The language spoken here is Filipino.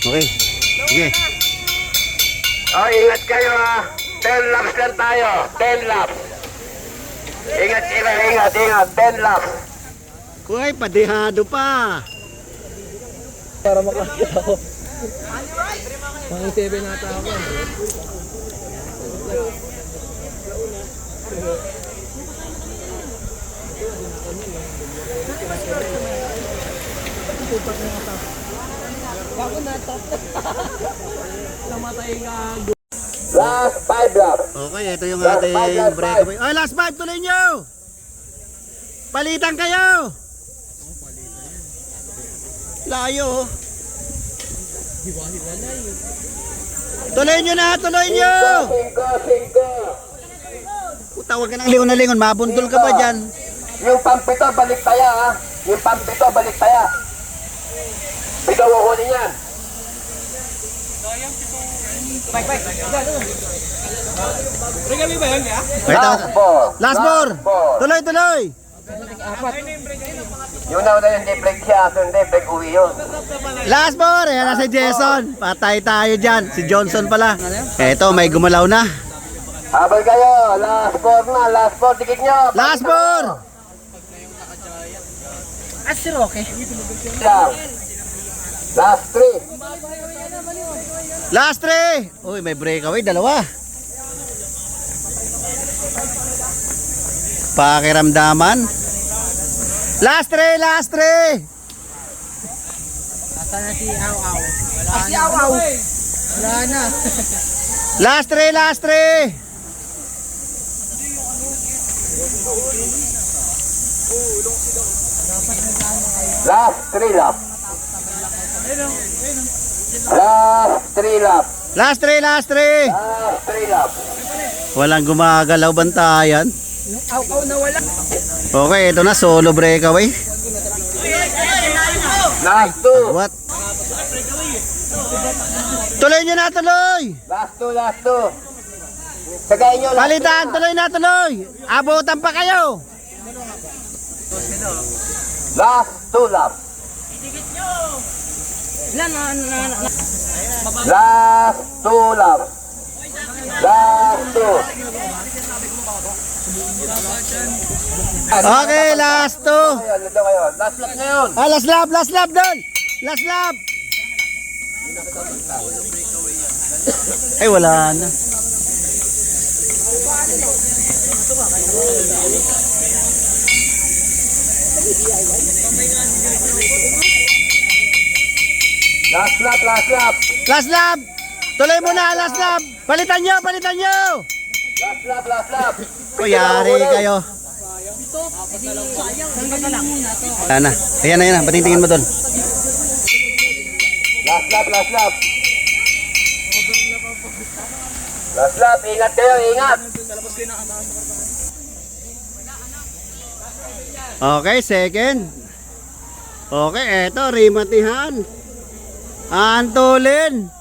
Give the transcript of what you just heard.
Okay. Sige. Oh, ingat kayo ha. 10 laps lang tayo. 10 laps. Ingat, 10 laps. Kuy, padihado pa. Para makakita ako. Mga 7 nata ako. Bago na top. Namatay ka. Last 5 laps. Okay, ito yung ating breakaway. Oy, last 5, tuloy nyo. Palitan kayo. Layo. Tuloy nyo na, tuloy nyo. 5. Tawag ka ng lingon na lingon, mabundol ka pa dyan. Yung pampito, balik taya ha. Yung pampito, balik taya. Ikaw kukunin yan. Regami ba yan, kaya? Wait, Last last 4. Tuloy, tuloy. Yung nauna yung di break siya, hindi break uwi yun. Last 4. Ayan na si Jason. Patay tayo dyan. Si Johnson pala. Eto, may gumalaw na. Habol kayo, last 4 na, last 4, dikit nyo. Last 4. Ah, si Roque. Lang. Last 3. Last 3. Uy, may breakaway. Dalawa. Pakiramdaman. Last 3. Last 3. Asa na si Aw Aw? Wala si Aw Aw. Wala na. Last 3. Last 3. Last 3 laps. Last 3 laps. Last 3. Last 3. Last 3 laps. Walang gumagalaw bantayan. Aw Aw na wala. Okay, ito na. Solo breakaway. Last 2. What? Tuloy nyo na, tuloy. Last 2, last 2. Sagayin nyo, last Palitan, tuloy na, tuloy. Abutan pa kayo. Last 2 laps. Last 2 laps. Last 2. Okay, last 2. Kayo, nandito kayo. Last lap ngayon. Ah, last lap doon. Last lap. Ay, wala na. Last lap, last lap. Last lap. Tuloy mo na, last lap. Palitan nyo, palitan nyo. Last lap, last lap. Kuyari kayo. Wala na. Ayan na. Patingtingin mo doon. Last lap, last lap. Last lap, ingat kayo, ingat. Okay, second. Okay, eto, Rimatihan. Antolin.